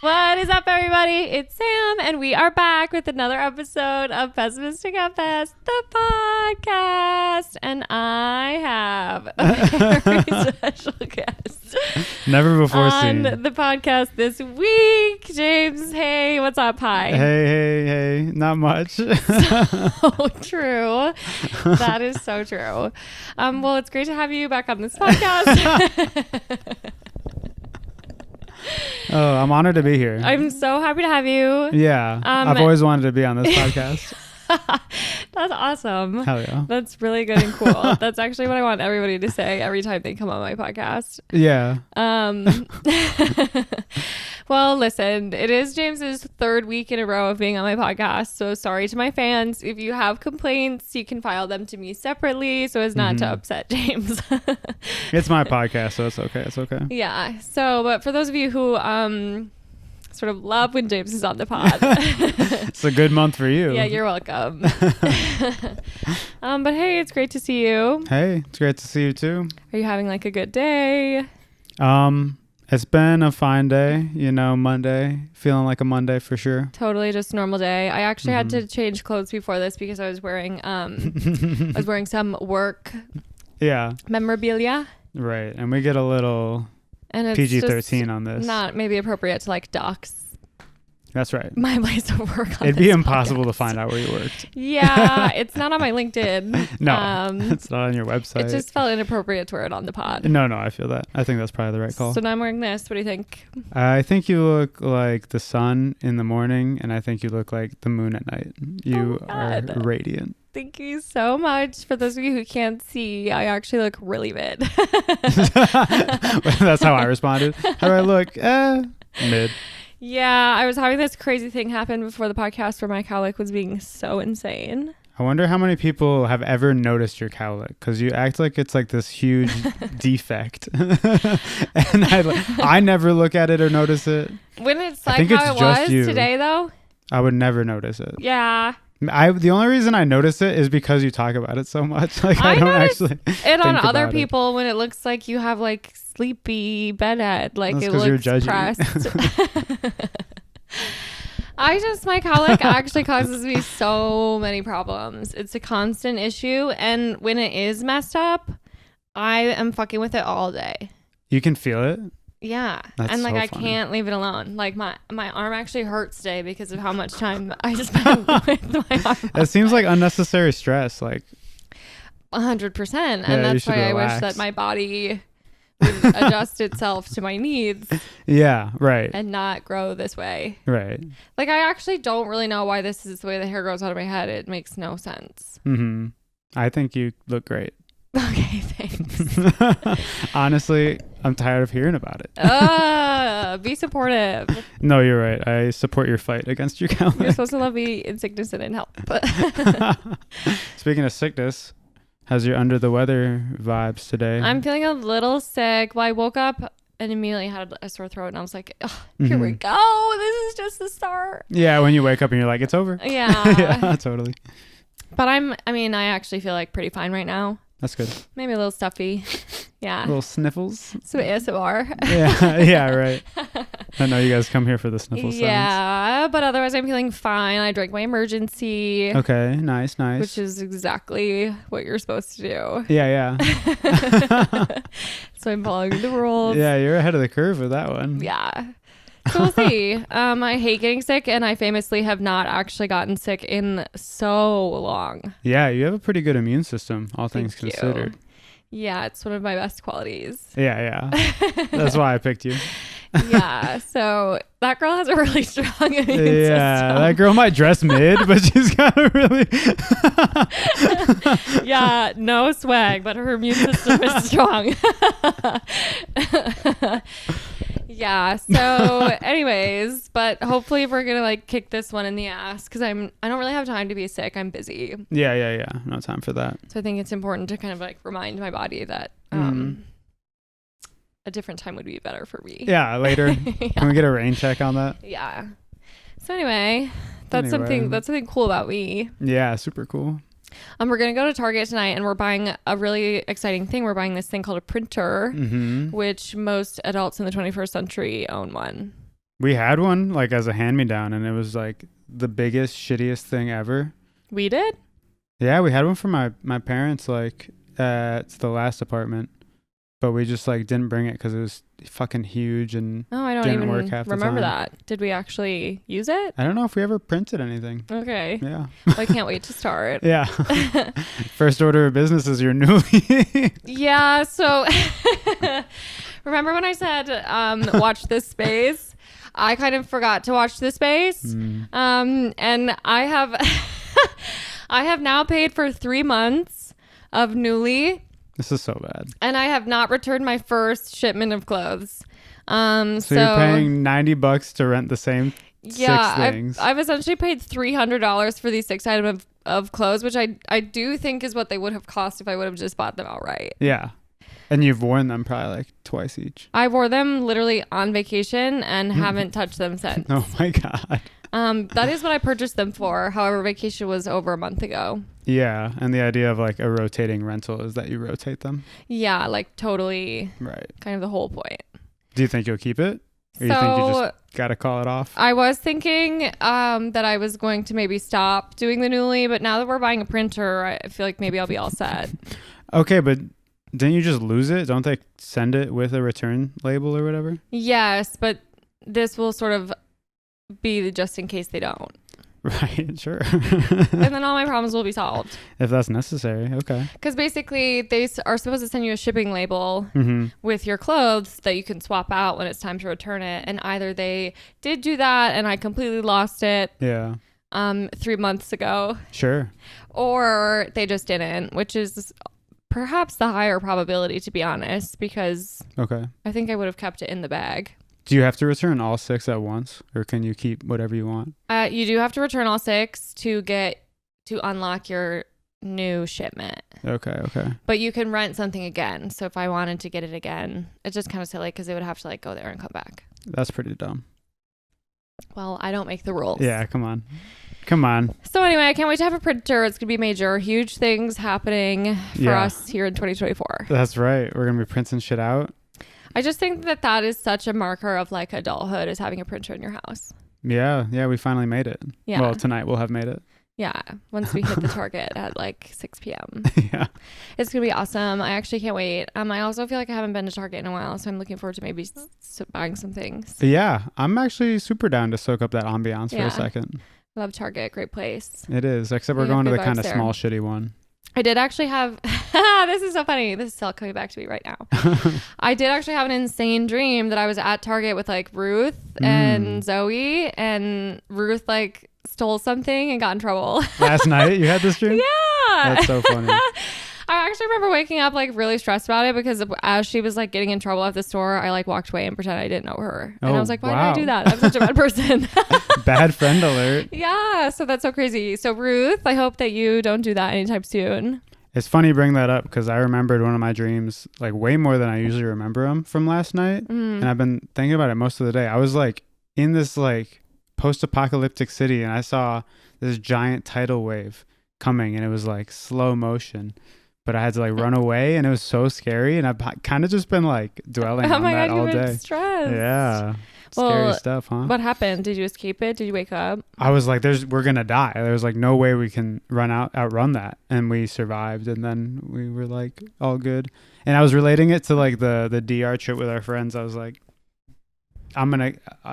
What is up, everybody? It's Sam, and we are back with another episode of Pessimistic the podcast. And I have a very special guest. Never before seen. On the podcast this week. James, hey, what's up? Hi. Hey. Not much. So true. That is so true. Well, it's great to have you back on this podcast. Oh, I'm honored to be here. I'm so happy to have you. Yeah. I've always wanted to be on this podcast. That's awesome. Hell yeah. That's really good and cool. That's actually what I want everybody to say every time they come on my podcast. Yeah. Well, listen, it is James's third week in a row of being on my podcast. So sorry to my fans. If you have complaints, you can file them to me separately so as not to upset James. It's my podcast, so it's okay. It's okay. Yeah. So, but for those of you who sort of love when James is on the pod. It's a good month for you. Yeah, you're welcome. But hey, it's great to see you. Hey, it's great to see you too. Are you having like a good day? It's been a fine day, Monday, feeling like a Monday for sure. Totally just normal day. I actually had to change clothes before this because I was wearing some work memorabilia. Right. And we get a little and it's PG-13 on this. Not maybe appropriate to like dox. That's right. My place of work. It'd be impossible to find out where you worked. Yeah, it's not on my LinkedIn. No, it's not on your website. It just felt inappropriate to wear it on the pod. No, I feel that. I think that's probably the right call. So now I'm wearing this. What do you think? I think you look like the sun in the morning, and I think you look like the moon at night. You are radiant. Thank you so much. For those of you who can't see, I actually look really mid. That's how I responded. How do I look? Mid. Yeah, I was having this crazy thing happen before the podcast where my cowlick was being so insane. I wonder how many people have ever noticed your cowlick, because you act like it's like this huge defect. And I never look at it or notice it. When it's like how it was today, though? I would never notice it. Yeah. The only reason I notice it is because you talk about it so much. Like I don't actually it on other people when it looks like you have like sleepy bedhead, like it looks pressed. My cowlick actually causes me so many problems. It's a constant issue, and when it is messed up, I am fucking with it all day. You can feel it? Yeah. That's and like so I funny. can't leave it alone. Like my arm actually hurts today because of how much time I spent with my arm. It seems like unnecessary stress, like 100%. And that's why I wish that my body would adjust itself to my needs. Yeah, right. And not grow this way. Right. Like I actually don't really know why this is the way the hair grows out of my head. It makes no sense. I think you look great. Okay, thanks. Honestly, I'm tired of hearing about it. Be supportive. No, you're right. I support your fight against your cowlick. You're supposed to love me in sickness and in health. Speaking of sickness, how's your under the weather vibes today? I'm feeling a little sick. Well, I woke up and immediately had a sore throat, and I was like, here we go. This is just the start. Yeah, when you wake up and you're like, it's over. Yeah. Yeah, totally. But I actually feel like pretty fine right now. That's good. Maybe a little stuffy. Yeah. Little sniffles. Some ASMR. Yeah, right. I know you guys come here for the sniffle sounds. Yeah, but otherwise I'm feeling fine. I drank my emergency. Okay, nice. Which is exactly what you're supposed to do. Yeah. So I'm following the rules. Yeah, you're ahead of the curve with that one. Yeah. So we'll see. I hate getting sick, and I famously have not actually gotten sick in so long. Yeah, you have a pretty good immune system, all things considered. Yeah, it's one of my best qualities. Yeah. That's why I picked you. Yeah, so that girl has a really strong immune system. Yeah, that girl might dress mid, but she's got a really... Yeah, no swag, but her immune system is strong. Yeah, so anyways, but hopefully we're gonna like kick this one in the ass because I don't really have time to be sick. I'm busy. Yeah. No time for that. So I think it's important to kind of like remind my body that a different time would be better for me. Yeah, later. Yeah. Can we get a rain check on that? Yeah. So anyway, that's something cool about me. Yeah, super cool. We're going to go to Target tonight, and we're buying a really exciting thing. We're buying this thing called a printer, which most adults in the 21st century own one. We had one like as a hand-me-down, and it was like the biggest, shittiest thing ever. We did? Yeah, we had one for my parents like at the last apartment, but we just like didn't bring it because it was fucking huge and Oh, I don't didn't even work half the remember time. that. Did we actually use it? I don't know if we ever printed anything. Okay. Yeah. Well, I can't wait to start. Yeah. First order of business is your newly. Yeah, so remember when I said watch this space? I kind of forgot to watch this space. And I have I have now paid for 3 months of Newly. This is so bad. And I have not returned my first shipment of clothes. So you're paying $90 to rent the same 6 things. I've essentially paid $300 for these 6 items of clothes, which I do think is what they would have cost if I would have just bought them outright. Yeah. And you've worn them probably like twice each. I wore them literally on vacation and haven't touched them since. Oh my God. That is what I purchased them for. However, vacation was over a month ago. Yeah. And the idea of like a rotating rental is that you rotate them. Yeah, like totally. Right. Kind of the whole point. Do you think you'll keep it? Or you think you just got to call it off? I was thinking that I was going to maybe stop doing the Newly, but now that we're buying a printer, I feel like maybe I'll be all set. Okay, but didn't you just lose it? Don't they send it with a return label or whatever? Yes, but this will sort of be just in case they don't. Right, sure. And then all my problems will be solved. If that's necessary, okay. Because basically they are supposed to send you a shipping label Mm-hmm. with your clothes that you can swap out when it's time to return it. And either they did do that and I completely lost it Yeah. 3 months ago, Sure. or they just didn't, which is perhaps the higher probability, to be honest, because Okay. I think I would have kept it in the bag. Do you have to return all 6 at once, or can you keep whatever you want? You do have to return all 6 to unlock your new shipment. Okay. But you can rent something again. So if I wanted to get it again, it's just kind of silly because they would have to like go there and come back. That's pretty dumb. Well, I don't make the rules. Yeah, come on. So anyway, I can't wait to have a printer. It's going to be major. Huge things happening for us here in 2024. That's right. We're going to be printing shit out. I just think that is such a marker of like adulthood, is having a printer in your house. Yeah, we finally made it. Yeah. Well, tonight we'll have made it. Yeah, once we hit the target at like 6 p.m. Yeah. It's going to be awesome. I actually can't wait. I also feel like I haven't been to Target in a while, so I'm looking forward to maybe buying some things. Yeah, I'm actually super down to soak up that ambiance for a second. I love Target. Great place. It is, except we're going to the kind of small, shitty one. I did actually have, this is so funny. This is all coming back to me right now. I did actually have an insane dream that I was at Target with like Ruth and Zoe, and Ruth like stole something and got in trouble. Last night you had this dream? Yeah. That's so funny. I actually remember waking up like really stressed about it because as she was like getting in trouble at the store, I like walked away and pretended I didn't know her. And I was like, why did I do that? I'm such a bad person. Bad friend alert. Yeah. So that's so crazy. So Ruth, I hope that you don't do that anytime soon. It's funny you bring that up because I remembered one of my dreams like way more than I usually remember them from last night. And I've been thinking about it most of the day. I was like in this like post-apocalyptic city and I saw this giant tidal wave coming and it was like slow motion. But I had to like run away and it was so scary. And I've kind of just been like dwelling on that all day. Stressed. Yeah. Scary stuff, huh? What happened? Did you escape it? Did you wake up? I was like, we're going to die. There's like no way we can outrun that. And we survived. And then we were like all good. And I was relating it to like the DR trip with our friends. I was like,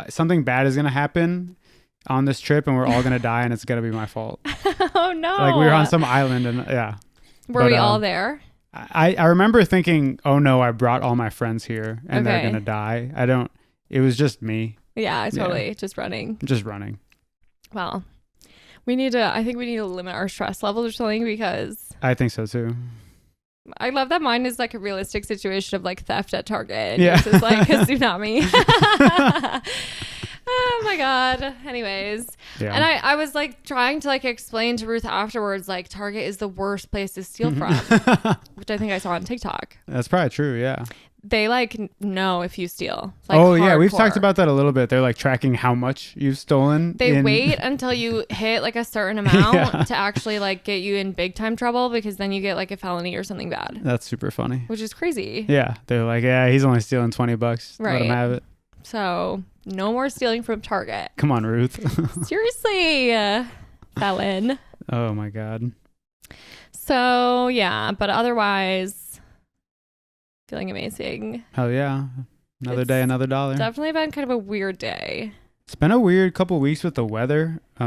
something bad is going to happen on this trip and we're all going to die and it's going to be my fault. Oh no. Like we were on some island and yeah. Were we all there? I remember thinking, oh no, I brought all my friends here and they're going to die. It was just me. Yeah, totally. Yeah. Just running. Well, I think we need to limit our stress levels or something because. I think so too. I love that mine is like a realistic situation of like theft at Target. Yeah. This is like a tsunami. Oh my God. Anyways. Yeah. And I was like trying to like explain to Ruth afterwards, like Target is the worst place to steal from, which I think I saw on TikTok. That's probably true. Yeah. They like know if you steal. Like, yeah. We've talked about that a little bit. They're like tracking how much you've stolen. They wait until you hit like a certain amount to actually like get you in big time trouble because then you get like a felony or something bad. That's super funny. Which is crazy. Yeah. They're like, yeah, he's only stealing $20. Right. Let him have it. So No more stealing from Target. Come on, Ruth. Seriously, felon. Oh my God. So yeah, but otherwise, feeling amazing. Hell yeah. Another It's day, another dollar. Definitely been kind of a weird day. It's been a weird couple weeks with the weather. I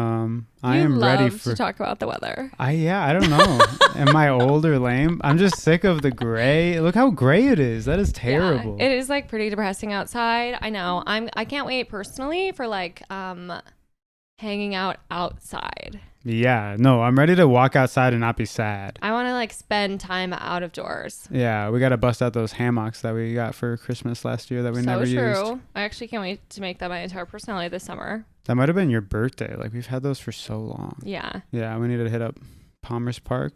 am ready for to talk about the weather. I don't know. Am I old or lame? I'm just sick of the gray. Look how gray it is. That is terrible. Yeah, it is like pretty depressing outside. I know. I can't wait personally for like hanging out outside. Yeah, no, I'm ready to walk outside and not be sad. I want to like spend time out of doors. Yeah, we got to bust out those hammocks that we got for Christmas last year that we never used. I actually can't wait to make that my entire personality this summer. That might have been your birthday. Like, we've had those for so long. Yeah. Yeah, we need to hit up Palmer Square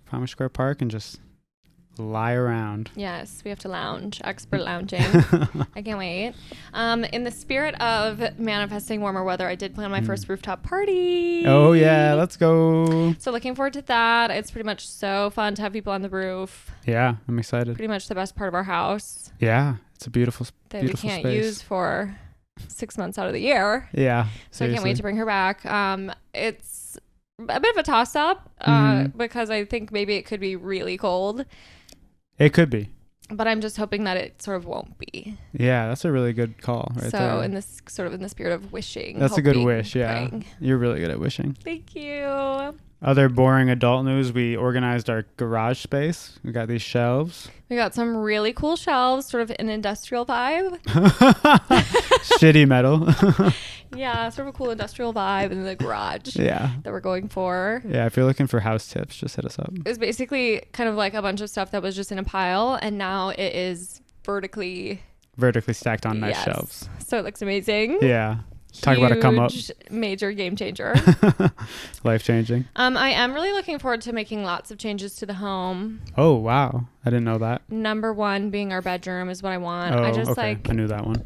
Park, and just lie around. Yes, we have to lounge. Expert lounging. I can't wait. In the spirit of manifesting warmer weather, I did plan my first rooftop party. Oh yeah, let's go. So looking forward to that. It's pretty much so fun to have people on the roof. Yeah, I'm excited. Pretty much the best part of our house. Yeah, it's a beautiful that we can't space. use for 6 months out of the year. Yeah, so seriously. I can't wait to bring her back. It's a bit of a toss up because I think maybe it could be really cold. It could be. But I'm just hoping that it sort of won't be. Yeah, that's a really good call right there. So in this sort of in the spirit of wishing. That's a good hoping, wish, yeah. praying. You're really good at wishing. Thank you. Other boring adult news, we organized our garage space. We got these shelves. We got some really cool shelves, sort of an industrial vibe. Shitty metal. Yeah, sort of a cool industrial vibe in the garage. Yeah. That we're going for. Yeah, if you're looking for house tips, just hit us up. It was basically kind of like a bunch of stuff that was just in a pile, and now it is vertically stacked on nice shelves. So it looks amazing. Yeah. Talk about a come up. Major game changer. Life changing. I am really looking forward to making lots of changes to the home. Oh, wow. I didn't know that. Number one being our bedroom is what I want. Oh, I just okay. I knew that one.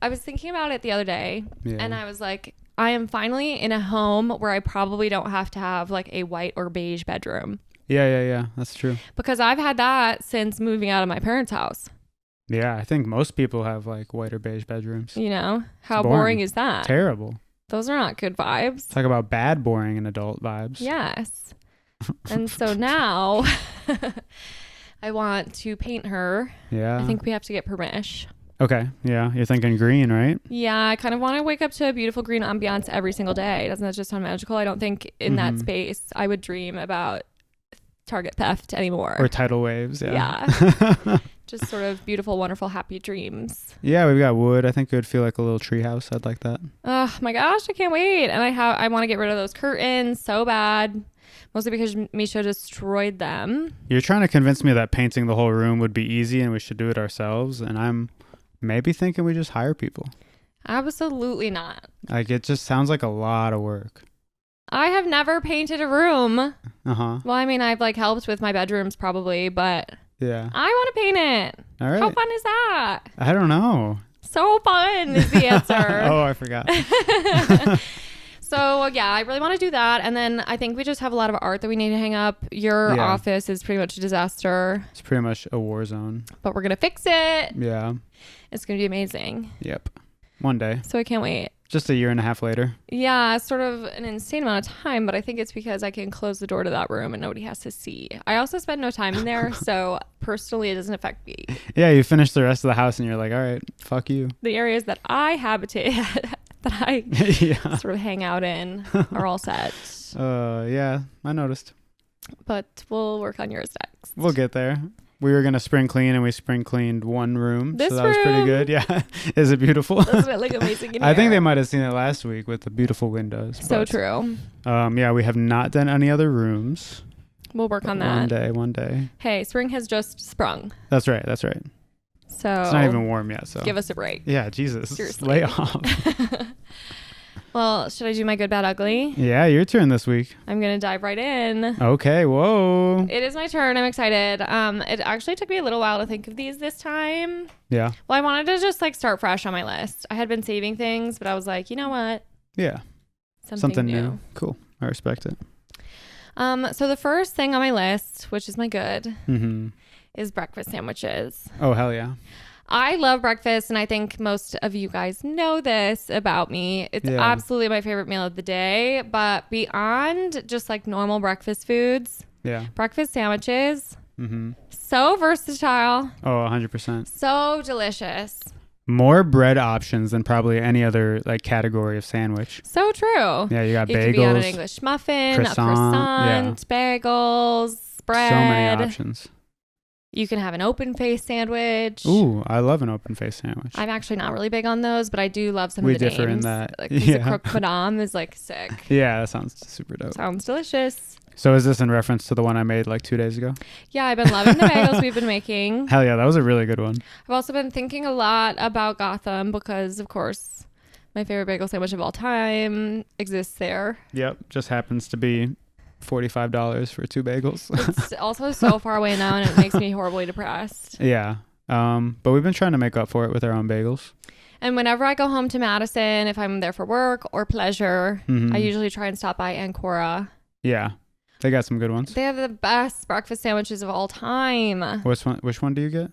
I was thinking about it the other day, yeah. and I was like, I am finally in a home where I probably don't have to have like a white or beige bedroom. Yeah. That's true. Because I've had that since moving out of my parents' house. Yeah, I think most people have like white or beige bedrooms. You know, how boring is that? Terrible. Those are not good vibes. Talk about bad, boring, and adult vibes. Yes. And so now I want to paint her. Yeah. I think we have to get permission. Okay. Yeah. You're thinking green, right? Yeah. I kind of want to wake up to a beautiful green ambiance every single day. Doesn't that just sound magical? I don't think in that space I would dream about Target theft anymore. Or tidal waves. Yeah. Yeah. Just sort of beautiful, wonderful, happy dreams. Yeah, we've got wood. I think it would feel like a little tree house. I'd like that. Oh my gosh, I can't wait. And I want to get rid of those curtains so bad. Mostly because Misha destroyed them. You're trying to convince me that painting the whole room would be easy and we should do it ourselves. And I'm maybe thinking we just hire people. Absolutely not. Like, it just sounds like a lot of work. I have never painted a room. Uh-huh. Well, I mean, I've like helped with my bedrooms probably, but yeah, I want to paint it. All right. How fun is that? I don't know. So fun is the answer. Oh, I forgot. So yeah, I really want to do that. And then I think we just have a lot of art that we need to hang up. Your office is pretty much a disaster. It's pretty much a war zone. But we're going to fix it. Yeah. It's going to be amazing. Yep. One day. So I can't wait. Just a year and a half later. Yeah, sort of an insane amount of time, but I think it's because I can close the door to that room and nobody has to see. I also spend no time in there, so personally it doesn't affect me. Yeah, you finish the rest of the house and you're like, all right, fuck you. The areas that I habitate, that I sort of hang out in are all set. Yeah, I noticed. But we'll work on yours next. We'll get there. We were going to spring clean and we spring cleaned one room. This so that was pretty good. Yeah. Is it beautiful? Doesn't it look amazing in here? I think they might have seen it last week with the beautiful windows. So true. Yeah, we have not done any other rooms. We'll work on that. One day. Hey, spring has just sprung. That's right. So it's not even warm yet. So give us a break. Yeah, Jesus. Seriously. Lay off. Well, should I do my good, bad, ugly? Yeah, your turn this week. I'm going to dive right in. Okay, whoa. It is my turn. I'm excited. It actually took me a little while to think of these this time. Yeah. Well, I wanted to just like start fresh on my list. I had been saving things, but I was like, you know what? Yeah. Something new. Cool. I respect it. So the first thing on my list, which is my good, is breakfast sandwiches. Oh, hell yeah. I love breakfast, and I think most of you guys know this about me. It's absolutely my favorite meal of the day. But beyond just like normal breakfast foods, breakfast sandwiches, so versatile. Oh, 100%. So delicious. More bread options than probably any other like category of sandwich. So true. Yeah, you got bagels. It could be on an English muffin, a croissant, bagels, bread. So many options. You can have an open face sandwich. Ooh, I love an open face sandwich. I'm actually not really big on those, but I do love some of the names. We differ in that. Like the croque madame is like sick. Yeah, that sounds super dope. Sounds delicious. So is this in reference to the one I made like 2 days ago? Yeah, I've been loving the bagels we've been making. Hell yeah, that was a really good one. I've also been thinking a lot about Gotham because, of course, my favorite bagel sandwich of all time exists there. Yep, just happens to be $45 for 2 bagels. It's also so far away now, and it makes me horribly depressed. Yeah, but we've been trying to make up for it with our own bagels. And whenever I go home to Madison, if I'm there for work or pleasure, I usually try and stop by Ancora. Yeah. They got some good ones. They have the best breakfast sandwiches of all time. Which one do you get?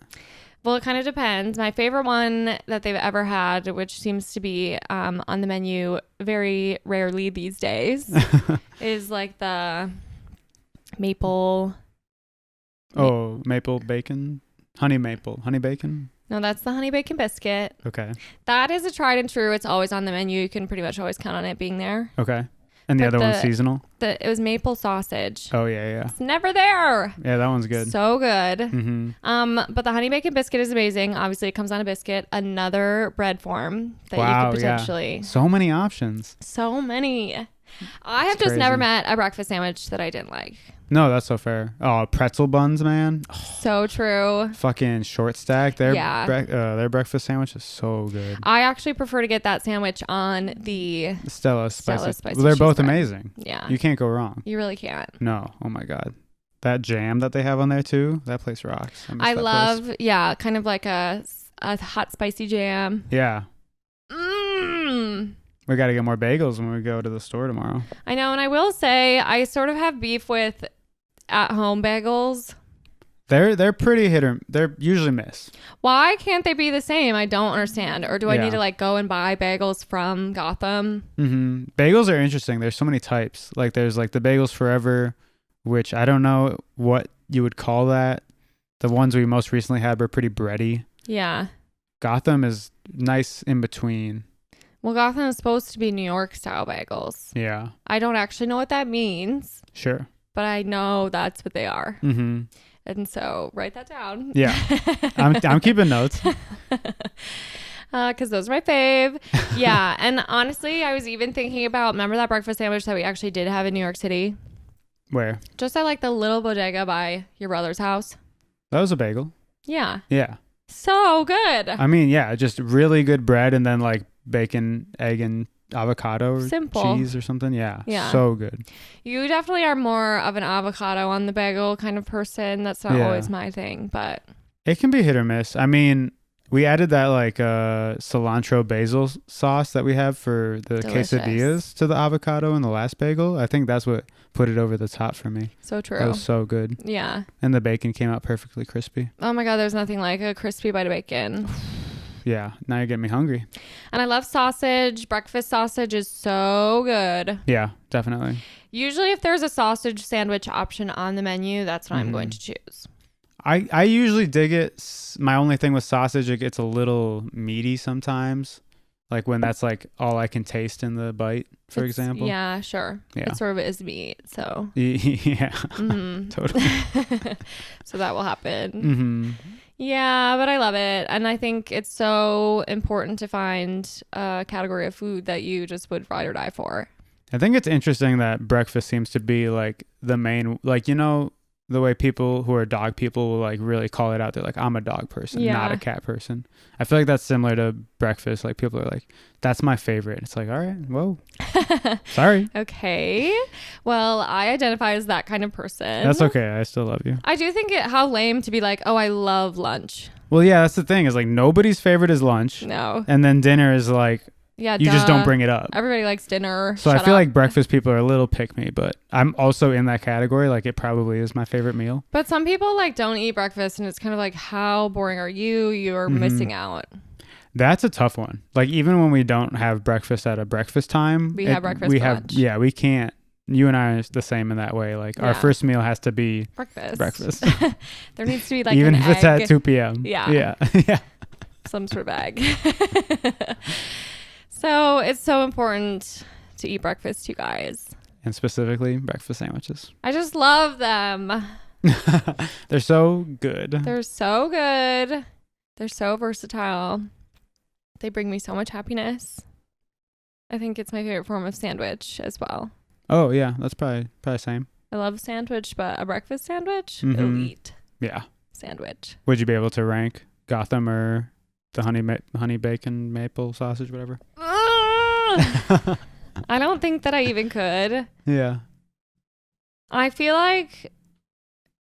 Well, it kind of depends. My favorite one that they've ever had, which seems to be on the menu very rarely these days, is like the maple. Maple bacon? Honey bacon? No, that's the honey bacon biscuit. Okay. That is a tried and true. It's always on the menu. You can pretty much always count on it being there. Okay. And the other one's seasonal? It was maple sausage. Oh, yeah. It's never there. Yeah, that one's good. So good. But the honey bacon biscuit is amazing. Obviously, it comes on a biscuit. Another bread form that you could potentially... Yeah. So many options. So many. I have just never met a breakfast sandwich that I didn't like. No, that's so fair. Oh, pretzel buns, man. So true. Fucking short stack. Their breakfast sandwich is so good. I actually prefer to get that sandwich on the Stella spicy. Well, they're both amazing. Yeah. You can't go wrong. You really can't. No. Oh my God. That jam that they have on there too. That place rocks. I love, kind of like a hot spicy jam. Yeah. We got to get more bagels when we go to the store tomorrow. I know. And I will say, I sort of have beef with at-home bagels. They're pretty they're usually miss. Why can't they be the same? I don't understand. Or do I need to like go and buy bagels from Gotham? Bagels are interesting. There's so many types. Like there's like the Bagels Forever, which I don't know what you would call that. The ones we most recently had were pretty bready. Yeah. Gotham is nice in between. Well, Gotham is supposed to be New York style bagels. Yeah. I don't actually know what that means. Sure. But I know that's what they are. And so write that down. Yeah. I'm keeping notes. Because those are my fave. Yeah. And honestly, I was even thinking about, remember that breakfast sandwich that we actually did have in New York City? Where? Just at like the little bodega by your brother's house. That was a bagel. Yeah. Yeah. So good. I mean, yeah, just really good bread and then like bacon, egg, and avocado or cheese or something. Yeah. So good. You definitely are more of an avocado on the bagel kind of person. That's not always my thing, but it can be hit or miss. I mean, we added that like cilantro basil sauce that we have for the quesadillas to the avocado in the last bagel. I think that's what put it over the top for me. So true. That was so good. Yeah. And the bacon came out perfectly crispy. Oh my God, there's nothing like a crispy bite of bacon. Yeah, now you're getting me hungry. And I love sausage. Breakfast sausage is so good. Yeah, definitely. Usually if there's a sausage sandwich option on the menu, that's what I'm going to choose. I usually dig it. My only thing with sausage, it gets a little meaty sometimes. Like when that's like all I can taste in the bite, for example. Yeah, sure. Yeah. It sort of is meat, so. Yeah, totally. So that will happen. Yeah, but I love it. And I think it's so important to find a category of food that you just would ride or die for. I think it's interesting that breakfast seems to be like the main, like, you know, the way people who are dog people will like really call it out. They're like, I'm a dog person, not a cat person. I feel like that's similar to breakfast. Like people are like, that's my favorite. It's like, all right, whoa, sorry. Okay. Well, I identify as that kind of person. That's okay. I still love you. I do think how lame to be like, oh, I love lunch. Well, yeah, that's the thing is like nobody's favorite is lunch. No. And then dinner is like, Yeah, you just don't bring it up. Everybody likes dinner. So I feel like breakfast people are a little pick me, but I'm also in that category. Like it probably is my favorite meal. But some people like don't eat breakfast, and it's kind of like, how boring are you? You're missing out. That's a tough one. Like even when we don't have breakfast at a breakfast time, we have breakfast. Yeah, we can't. You and I are the same in that way. Like our first meal has to be breakfast. There needs to be like even an if it's egg. at 2 p.m. Yeah. Some sort of egg. So it's so important to eat breakfast, you guys. And specifically breakfast sandwiches. I just love them. They're so good. They're so good. They're so versatile. They bring me so much happiness. I think it's my favorite form of sandwich as well. Oh yeah, that's probably same. I love sandwich, but a breakfast sandwich, elite. Yeah. Sandwich. Would you be able to rank Gotham or the honey bacon maple sausage, whatever? I don't think that I even could. Yeah. I feel like,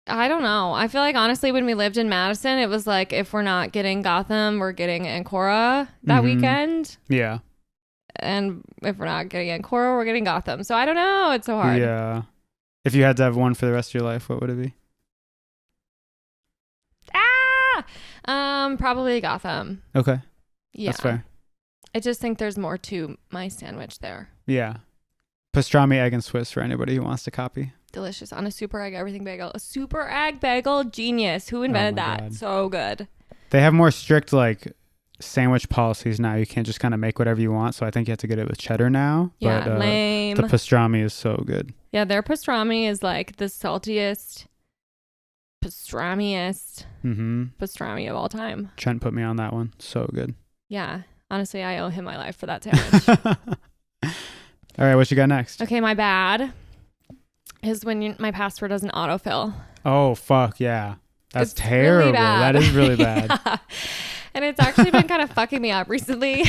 I don't know. I feel like honestly when we lived in Madison, it was like if we're not getting Gotham, we're getting Ancora that weekend. Yeah. And if we're not getting Ancora, we're getting Gotham. So I don't know. It's so hard. Yeah. If you had to have one for the rest of your life, what would it be? Probably Gotham. Okay. Yeah. That's fair. I just think there's more to my sandwich there. Yeah. Pastrami, egg, and Swiss for anybody who wants to copy. Delicious. On a super egg everything bagel. A super egg bagel. Genius. Who invented that? God. So good. They have more strict like sandwich policies now. You can't just kind of make whatever you want. So I think you have to get it with cheddar now. Yeah, but, lame. The pastrami is so good. Yeah, their pastrami is like the saltiest, pastrami of all time. Trent put me on that one. So good. Yeah. Honestly, I owe him my life for that sandwich. All right, what you got next? Okay, my bad is when my password doesn't autofill. Oh, fuck, yeah. That's It's terrible. really bad. That is really bad. Yeah. And it's actually been kind of fucking me up recently.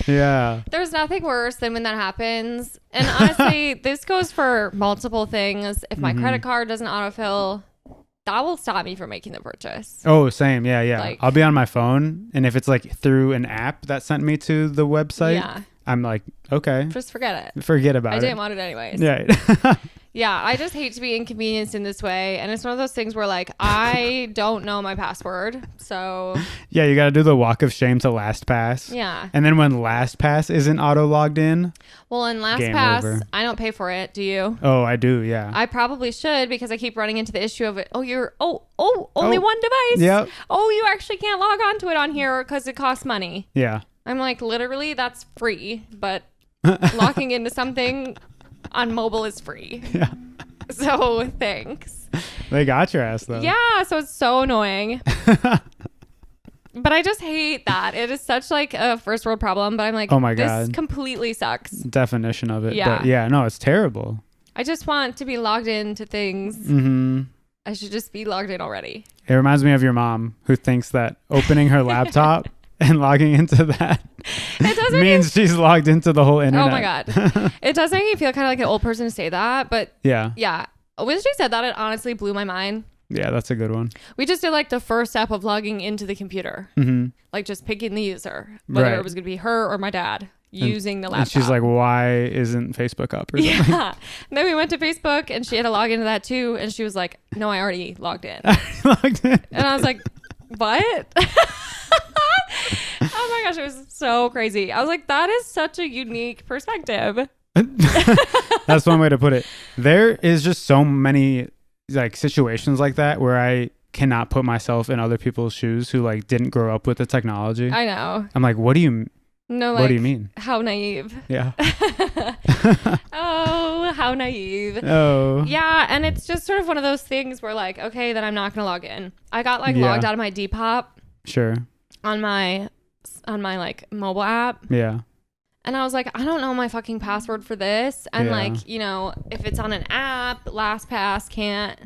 Yeah. There's nothing worse than when that happens. And honestly, this goes for multiple things. If my credit card doesn't autofill, that will stop me from making the purchase. Oh, same. Yeah, yeah. Like, I'll be on my phone, and if it's like through an app that sent me to the website, yeah, I'm like, okay. just forget it. Forget about it. I didn't want it anyways. Yeah. Yeah, I just hate to be inconvenienced in this way. And it's one of those things where like, I don't know my password. So yeah, you got to do the walk of shame to LastPass. yeah. And then when LastPass isn't auto logged in. Well, in Game LastPass, over. I don't pay for it. Do you? Oh, I do. Yeah. I probably should because I keep running into the issue of it. Only one device. Yep. Oh, you actually can't log onto it on here because it costs money. Yeah. I'm like, literally, that's free. But logging into something on mobile is free. Yeah. So thanks. They got your ass though. Yeah. So it's so annoying. But I just hate that. It is such like a first world problem. But I'm like, oh my this God. completely sucks. Definition of it. Yeah. But yeah, no, it's terrible. I just want to be logged into things. Mm-hmm. I should just be logged in already. It reminds me of your mom who thinks that opening her laptop and logging into that means she's logged into the whole internet. Oh my God. It does make me feel kind of like an old person to say that, but Yeah. When she said that, it honestly blew my mind. Yeah, that's a good one. We just did like the first step of logging into the computer, like just picking the user, whether it was going to be her or my dad using the laptop. And she's like, why isn't Facebook up or something? Yeah. And then we went to Facebook and she had to log into that too. And she was like, no, I already logged in. Logged in. And I was like, what? Oh my gosh, it was so crazy. I was like, that is such a unique perspective. That's one way to put it. There is just so many like situations like that where I cannot put myself in other people's shoes who like didn't grow up with the technology. I know. I'm like, what do you what do you mean? How naive. Yeah. Oh, how naive. Oh. Yeah, and it's just sort of one of those things where like, okay, then I'm not gonna log in. I got like logged out of my Depop. Sure. On my like mobile app. Yeah. And I was like, I don't know my fucking password for this. And like, you know, if it's on an app, LastPass can't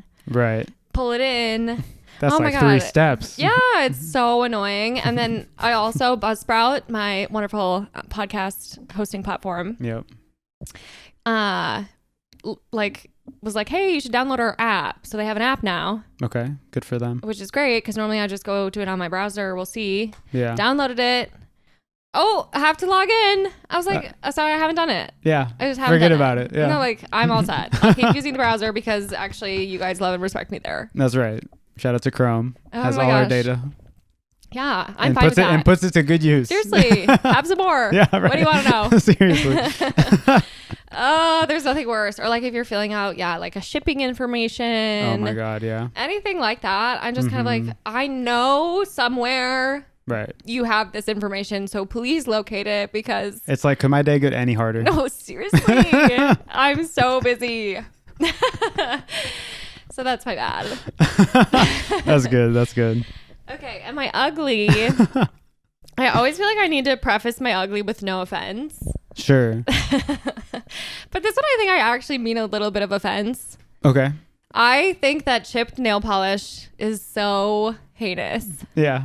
pull it in. That's oh like my God. 3 steps. Yeah, it's so annoying. And then I also, Buzzsprout, my wonderful podcast hosting platform. Yep. Like was like, hey, you should download our app. So they have an app now. Okay, good for them. Which is great because normally I just go to it on my browser. We'll see. Yeah. Downloaded it. oh, I have to log in. I was like, sorry, I haven't done it. Yeah. I just haven't Forget done about it. Yeah. No, like, I'm all set. I'll keep using the browser because actually you guys love and respect me there. That's right. Shout out to Chrome. Oh Has my all our gosh. data. Yeah, I'm and fine with that. And puts it to good use. Seriously, have some more. Yeah, right. What do you want to know? Seriously. Oh, there's nothing worse. Or like if you're filling out, like a shipping information. Oh my God, yeah. Anything like that. I'm just kind of like, I know somewhere right. you have this information, so please locate it because... It's like, could my day get any harder? No, seriously. I'm so busy. So that's my bad. That's good. That's good. Okay, am I ugly? I always feel like I need to preface my ugly with no offense. Sure. But this one I think I actually mean a little bit of offense. Okay. I think that chipped nail polish is so heinous. Yeah.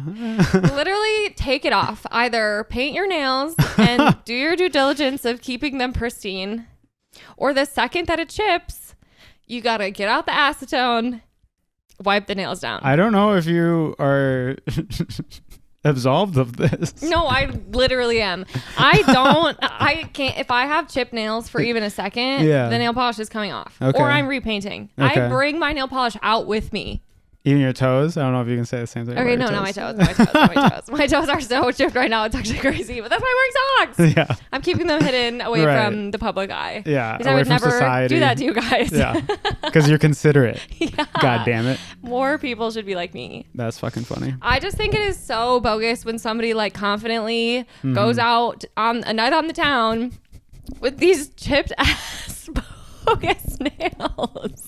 Literally take it off. Either paint your nails and do your due diligence of keeping them pristine, or the second that it chips, you gotta get out the acetone, wipe the nails down. I don't know if you are absolved of this. No, I literally am. I can't, if I have chipped nails for even a second, the nail polish is coming off. Okay. Or I'm repainting. Okay. I bring my nail polish out with me. Even your toes? I don't know if you can say the same thing. Okay, about no, your not my toes. Not my toes. Not my toes. My toes are so chipped right now. It's actually crazy. But that's why I'm wearing socks. Yeah. I'm keeping them hidden away from the public eye. Yeah. Because I would never do that to you guys. Yeah. Because you're considerate. Yeah. God damn it. More people should be like me. That's fucking funny. I just think it is so bogus when somebody like confidently goes out on a night on the town with these chipped ass bogus nails.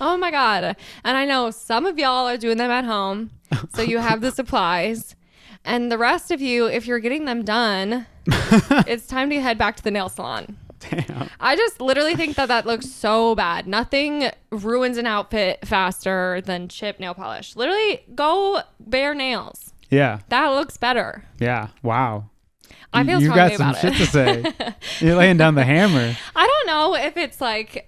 Oh my God. And I know some of y'all are doing them at home. So you have the supplies. And the rest of you, if you're getting them done, it's time to head back to the nail salon. Damn. I just literally think that looks so bad. Nothing ruins an outfit faster than chip nail polish. Literally go bare nails. Yeah. That looks better. Yeah. Wow. I feel you strongly got some about shit it. to say. You're laying down the hammer. I don't know if it's like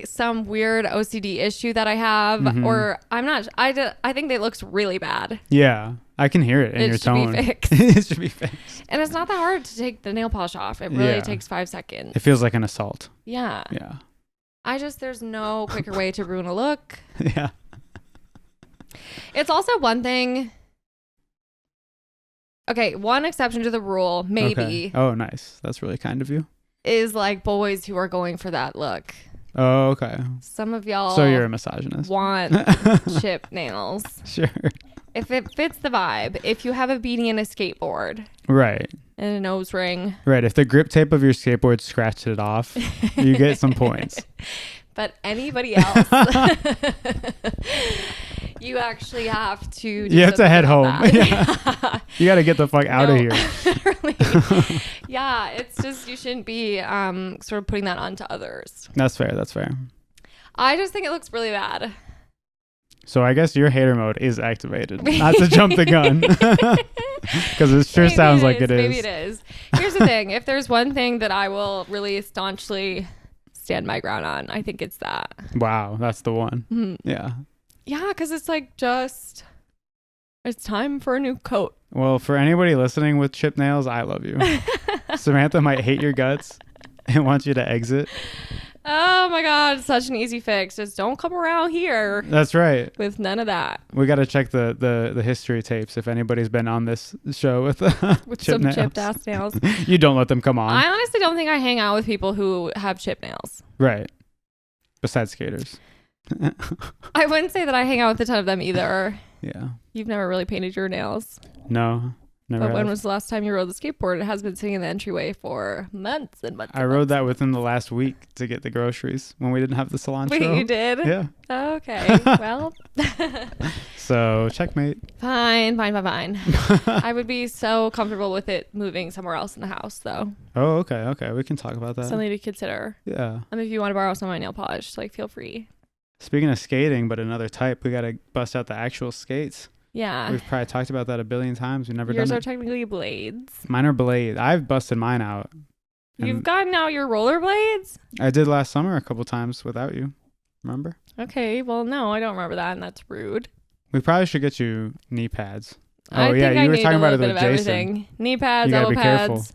some weird OCD issue that I have, or I'm not. I think it looks really bad. Yeah, I can hear it in your tone. It should be fixed. It should be fixed. And it's not that hard to take the nail polish off. It really takes 5 seconds. It feels like an assault. Yeah. Yeah. There's no quicker way to ruin a look. Yeah. It's also one thing. Okay, one exception to the rule, maybe. Okay. Oh, nice. That's really kind of you. Is like boys who are going for that look. Oh, okay. Some of y'all. So you're a misogynist. Want chip nails. Sure. If it fits the vibe. If you have a beanie and a skateboard. Right. And a nose ring. Right. If the grip tape of your skateboard scratched it off, you get some points. But anybody else, you actually have to. You have to head home. Yeah. You got to get the fuck out of here. Literally. Yeah, it's just you shouldn't be sort of putting that onto others. That's fair. That's fair. I just think it looks really bad. So I guess your hater mode is activated. Not to jump the gun. Because it sure sounds like it is. Maybe it is. Here's the thing. If there's one thing that I will really staunchly stand my ground on, I think it's that. Wow. That's the one. Mm-hmm. Yeah. Yeah, because it's like it's time for a new coat. Well, for anybody listening with chip nails, I love you. Samantha might hate your guts and wants you to exit. Oh my God, such an easy fix. Just don't come around here. That's right. With none of that. We got to check the history tapes if anybody's been on this show with chip some nails. chipped ass nails. You don't let them come on. I honestly don't think I hang out with people who have chip nails. Right. Besides skaters. I wouldn't say that I hang out with a ton of them either. Yeah. You've never really painted your nails. No. Never. But when was the last time you rode the skateboard? It has been sitting in the entryway for months and months. I rode that within the last week to get the groceries when we didn't have the cilantro. Wait, you did? Yeah. Okay. Well. So, checkmate. Fine. I would be so comfortable with it moving somewhere else in the house, though. Oh, okay. Okay. We can talk about that. Something to consider. Yeah. If you want to borrow some of my nail polish, feel free. Speaking of skating, but another type, we got to bust out the actual skates. Yeah. We've probably talked about that a billion times. We've never Yours done are it. technically blades. Mine are blades. I've busted mine out. You've gotten out your rollerblades? I did last summer a couple times without you. Remember? Okay. Well, no, I don't remember that, and that's rude. We probably should get you knee pads. I yeah, think you I were need talking a about little it bit with of Jason. everything. Knee pads, You gotta elbow be pads. careful.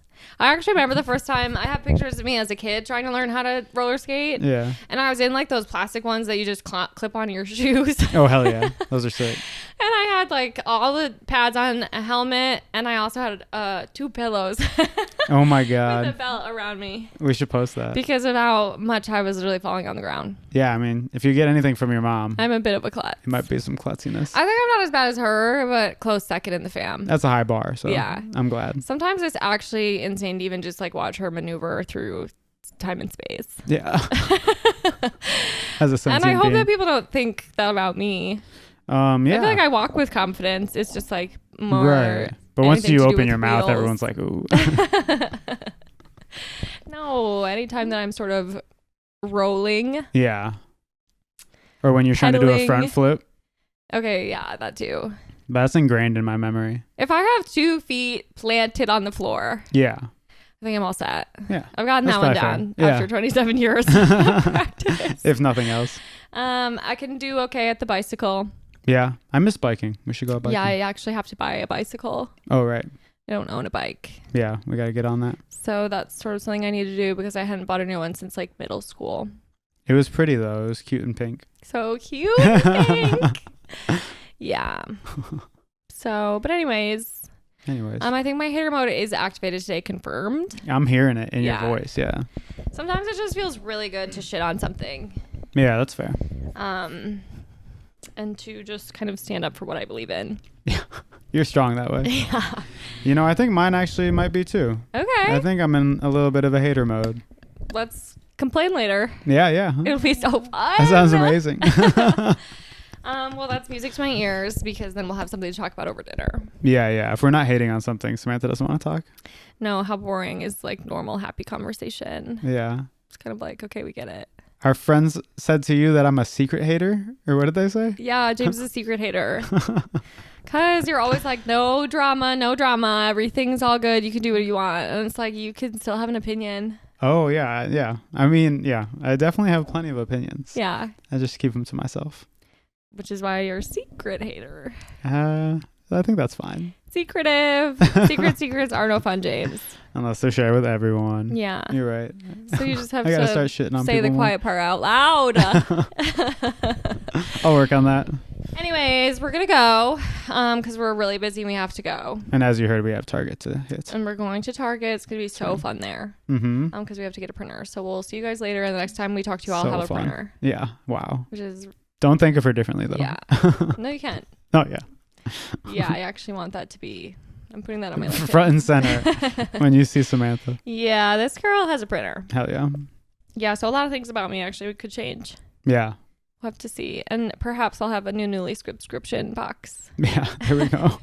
I actually remember the first time I have pictures of me as a kid trying to learn how to roller skate. Yeah. And I was in like those plastic ones that you just clip on your shoes. Oh, hell yeah. Those are sick. And I had like all the pads on a helmet, and I also had 2 pillows Oh my with a God. belt around me We should post that. because of how much I was really falling on the ground. Yeah, I mean, if you get anything from your mom, I'm a bit of a klutz. it might be some klutziness. I think I'm not as bad as her, but close second in the fam. That's a high bar, so Yeah. I'm glad. Sometimes it's actually insane to even just like watch her maneuver through time and space. Yeah. As a sentient And I hope being. that people don't think that about me. Yeah. I feel like I walk with confidence. It's just like more. Right. But once anything you to do open with your mouth, wheels. everyone's like, ooh. No, anytime that I'm sort of rolling. Yeah. Or when you're trying to do a front Pedaling. flip. Okay, yeah, that too. That's ingrained in my memory. If I have 2 feet planted on the floor, Yeah. I think I'm all set. Yeah. I've gotten That's that one probably down fair. Yeah. after 27 years of practice. If nothing else. I can do okay at the bicycle. Yeah. I miss biking. We should go out biking. Yeah, I actually have to buy a bicycle. Oh, right. I don't own a bike. Yeah. We got to get on that. So that's sort of something I need to do because I hadn't bought a new one since like middle school. It was pretty, though. It was cute and pink. So cute. Pink. Yeah. So, but anyways, I think my hater mode is activated today, confirmed. I'm hearing it in your Yeah. voice. Yeah. Sometimes it just feels really good to shit on something. Yeah, that's fair. And to just kind of stand up for what I believe in. You're strong that way. Yeah. You know, I think mine actually might be too. Okay. I think I'm in a little bit of a hater mode. Let's complain later. Yeah, yeah. It'll be so fun. That sounds amazing. Well, that's music to my ears because then we'll have something to talk about over dinner. Yeah, yeah. If we're not hating on something, Samantha doesn't want to talk. No, how boring is like normal, happy conversation. Yeah. It's kind of like, okay, we get it. Our friends said to you that I'm a secret hater, or what did they say? Yeah, James is a secret hater. Because you're always like, no drama, no drama. Everything's all good. You can do what you want. And it's like, you can still have an opinion. Oh, yeah, yeah. I mean, yeah, I definitely have plenty of opinions. Yeah. I just keep them to myself. Which is why you're a secret hater. I think that's fine. Secretive. Secrets are no fun, James. Unless they're shared with everyone. Yeah. You're right. So you just have I gotta to start shitting on say the people more. quiet part out loud. I'll work on that. Anyways, we're going to go because we're really busy and we have to go. And as you heard, we have Target to hit. And we're going to Target. It's going to be so fun there. Mm-hmm. Because we have to get a printer. So we'll see you guys later. And the next time we talk to you, I'll So have a fun. printer. Yeah. Wow. Which is, Don't think of her differently, though. yeah. No, you can't. Oh, yeah. Yeah, I actually want that to be, I'm putting that on my LinkedIn. Front and center when you see Samantha. Yeah, this girl has a printer. Hell yeah. Yeah, so a lot of things about me actually could change. Yeah. We'll have to see. And perhaps I'll have a newly subscription box. Yeah. Here we go.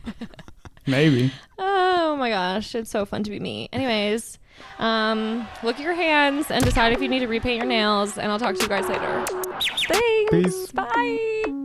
Maybe. Oh my gosh, it's so fun to be me. Anyways, look at your hands and decide if you need to repaint your nails, and I'll talk to you guys later. Thanks. Peace. Bye.